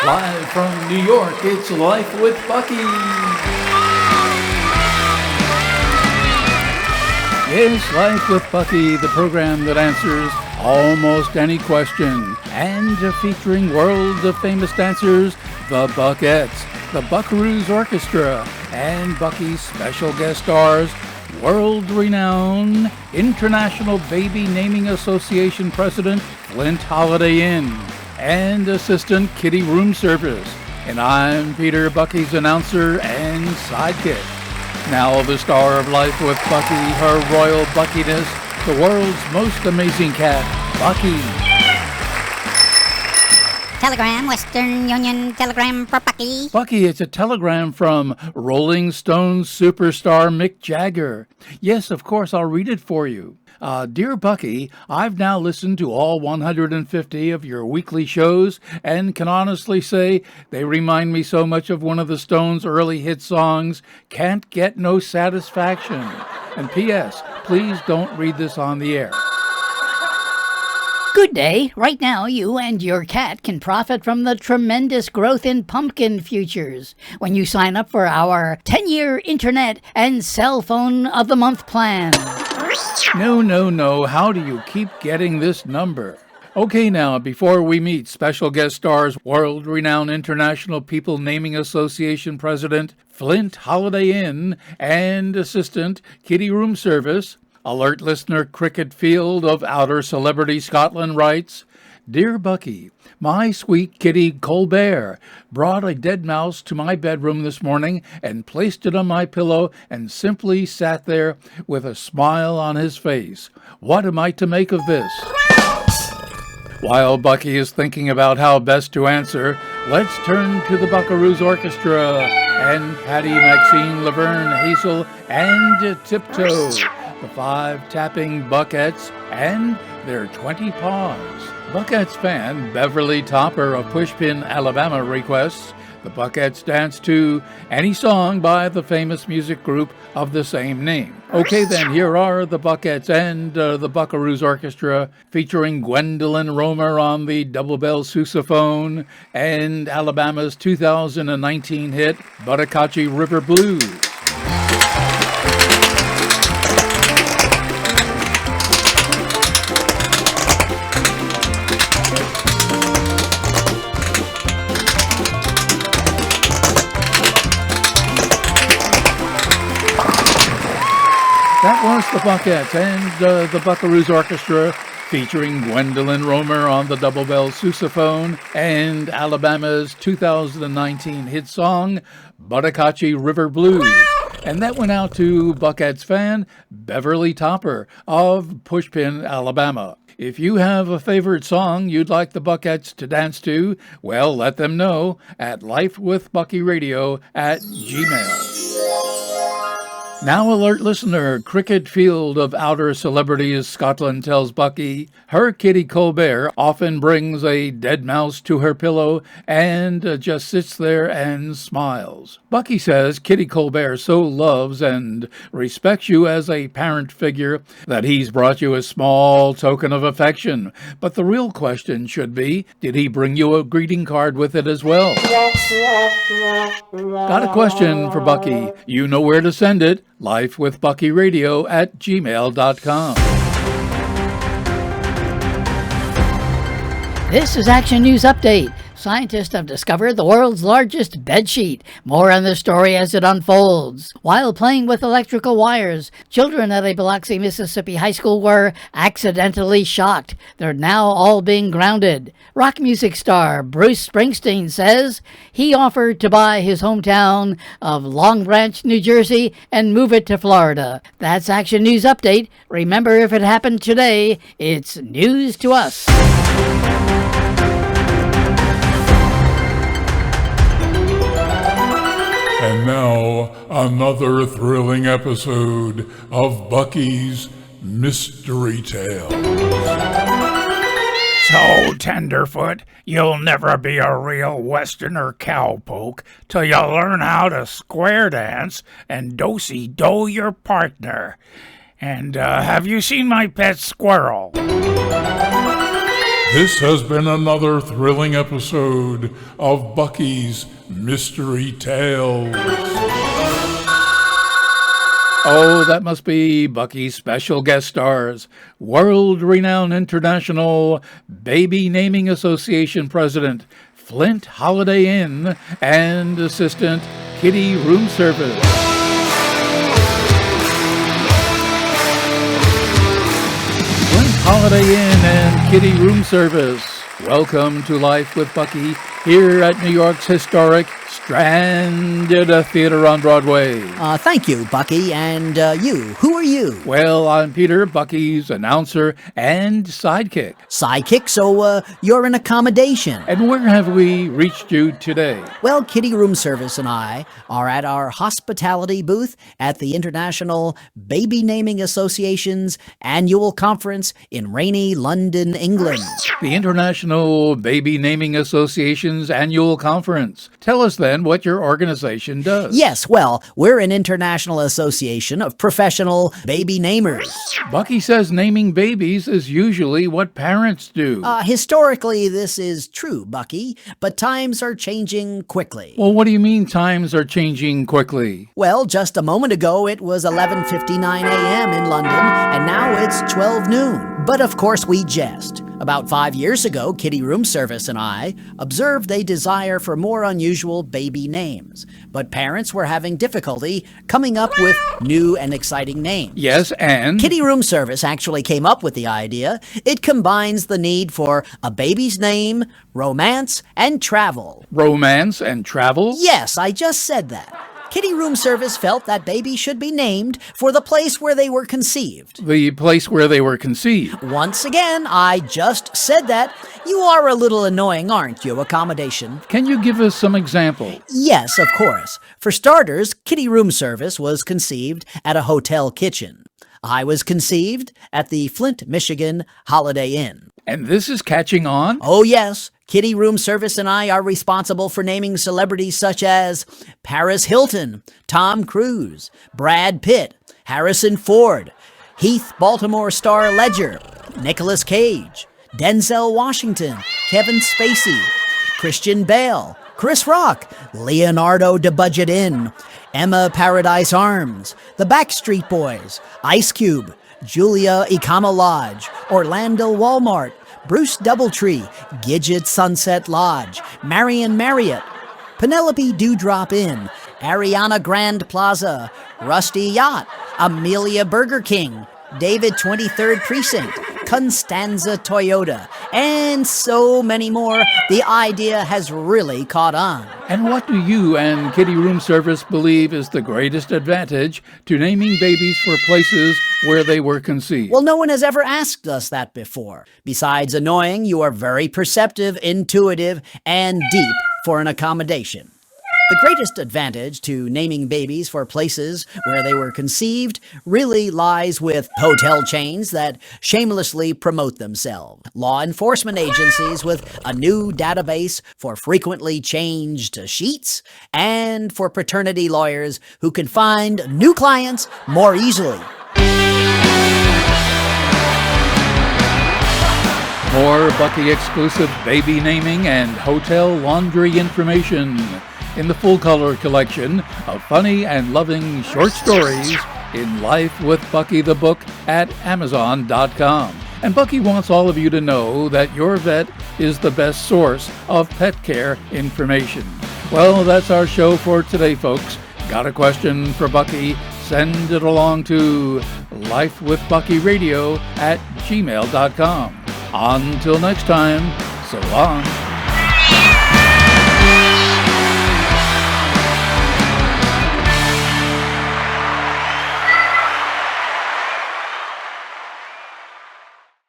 Live from New York, it's Life with Bucky. Yes, Life with Bucky, the program that answers almost any question. And featuring world of famous dancers, the Buckettes, the Buckaroos Orchestra, and Bucky's special guest stars, world-renowned International Baby Naming Association President Flint Holiday Inn, and Assistant Kitty Room Service. And I'm Peter, Bucky's announcer and sidekick. Now the star of Life with Bucky, her royal Buckiness, the world's most amazing cat, Bucky. Telegram, Western Union telegram for Bucky. Bucky, it's a telegram from Rolling Stones superstar Mick Jagger. Yes, of course, I'll read it for you. Dear Bucky, I've now listened to all 150 of your weekly shows and can honestly say they remind me so much of one of the Stones' early hit songs, Can't Get No Satisfaction. And P.S., please don't read this on the air. Good day. Right now, you and your cat can profit from the tremendous growth in pumpkin futures when you sign up for our 10-year internet and cell phone of the month plan. No. How do you keep getting this number? Okay, now, before we meet special guest stars, world-renowned International People Naming Association President Flint Holiday Inn and Assistant Kitty Room Service, alert listener Crickett Field of Outer Celebrity Scotland writes, Dear Bucky, my sweet kitty Colbert brought a dead mouse to my bedroom this morning and placed it on my pillow and simply sat there with a smile on his face. What am I to make of this? While Bucky is thinking about how best to answer, let's turn to the Buckaroos Orchestra and Patty, Maxine, Laverne, Hazel, and Tiptoe, the 5 tapping Buckettes, and their 20 paws. Buckettes fan Beverly Topper of Pushpin, Alabama requests the Buckettes dance to any song by the famous music group of the same name. Okay then, here are the Buckettes and the Buckaroos Orchestra featuring Gwendolen Roamer on the double bell sousaphone and Alabama's 2019 hit Buttahatchee River Blues. That was the Buckettes and the Buckaroos Orchestra featuring Gwendolen Roamer on the double bell sousaphone and Alabama's 2019 hit song Buttahatchee River Blues. And that went out to Buckettes fan Beverly Topper of Pushpin, Alabama. If you have a favorite song you'd like the Buckettes to dance to, well, let them know at lifewithbuckyradio@gmail.com. Now alert listener Crickett Field of Outer Celebrities Scotland tells Bucky her kitty Colbert often brings a dead mouse to her pillow and just sits there and smiles. Bucky says Kitty Colbert so loves and respects you as a parent figure that he's brought you a small token of affection. But the real question should be, did he bring you a greeting card with it as well? Got a question for Bucky? You know where to send it. lifewithbuckyradio@gmail.com. This is Action News Update. Scientists have discovered the world's largest bedsheet. More on the story as it unfolds. While playing with electrical wires, children at a Biloxi, Mississippi high school were accidentally shocked. They're now all being grounded. Rock music star Bruce Springsteen says he offered to buy his hometown of Long Branch, New Jersey, and move it to Florida. That's Action News Update. Remember, if it happened today, it's news to us. And now, another thrilling episode of Bucky's Mystery Tale. So, Tenderfoot, you'll never be a real Westerner cowpoke till you learn how to square dance and do-si-do your partner. And have you seen my pet squirrel? This has been another thrilling episode of Bucky's Mystery Tales. Oh, that must be Bucky's special guest stars, world-renowned international Baby Naming Association President Flint Holiday Inn and Assistant Kitty Room Service. Flint Holiday Inn and Kitty Room Service. Welcome to Life with Bucky here at New York's historic Strand Theater on Broadway. Thank you, Bucky. And you, who are you? Well, I'm Peter, Bucky's announcer and sidekick. Sidekick, so you're an accommodation. And where have we reached you today? Well, Kitty Room Service and I are at our hospitality booth at the International Baby Naming Association's annual conference in rainy London, England. The International Baby Naming Association's annual conference. Tell us then what your organization does. Yes, well, we're an international association of professional baby namers. Bucky says naming babies is usually what parents do. Historically, this is true, Bucky, but times are changing quickly. Well, what do you mean times are changing quickly? Well, just a moment ago, it was 11:59 a.m. in London, and now it's 12 noon. But of course, we jest. About 5 years ago, Kitty Room Service and I observed a desire for more unusual baby names, but parents were having difficulty coming up with new and exciting names. Yes, and? Kitty Room Service actually came up with the idea. It combines the need for a baby's name, romance, and travel. Romance and travel? Yes, I just said that. Kitty Room Service felt that babies should be named for the place where they were conceived. The place where they were conceived. Once again, I just said that. You are a little annoying, aren't you, accommodation? Can you give us some example? Yes, of course. For starters, Kitty Room Service was conceived at a hotel kitchen. I was conceived at the Flint, Michigan Holiday Inn. And this is catching on? Oh, yes. Kitty Room Service and I are responsible for naming celebrities such as Paris Hilton, Tom Cruise, Brad Pitt, Harrison Ford, Heath Baltimore star Ledger, Nicolas Cage, Denzel Washington, Kevin Spacey, Christian Bale, Chris Rock, Leonardo DeBudget In, Emma Paradise Arms, The Backstreet Boys, Ice Cube, Julia Ikama Lodge, Orlando Walmart, Bruce Doubletree, Gidget Sunset Lodge, Marion Marriott, Penelope Dewdrop Inn, Ariana Grand Plaza, Rusty Yacht, Amelia Burger King, David 23rd Precinct, Constanza Toyota, and so many more. The idea has really caught on. And what do you and Kitty Room Service believe is the greatest advantage to naming babies for places where they were conceived? Well, no one has ever asked us that before. Besides annoying, you are very perceptive, intuitive, and deep for an accommodation. The greatest advantage to naming babies for places where they were conceived really lies with hotel chains that shamelessly promote themselves, law enforcement agencies with a new database for frequently changed sheets, and for paternity lawyers who can find new clients more easily. More Bucky exclusive baby naming and hotel laundry information in the full-color collection of funny and loving short stories in Life with Bucky the Book at Amazon.com. And Bucky wants all of you to know that your vet is the best source of pet care information. Well, that's our show for today, folks. Got a question for Bucky? Send it along to lifewithbuckyradio@gmail.com. Until next time, so long.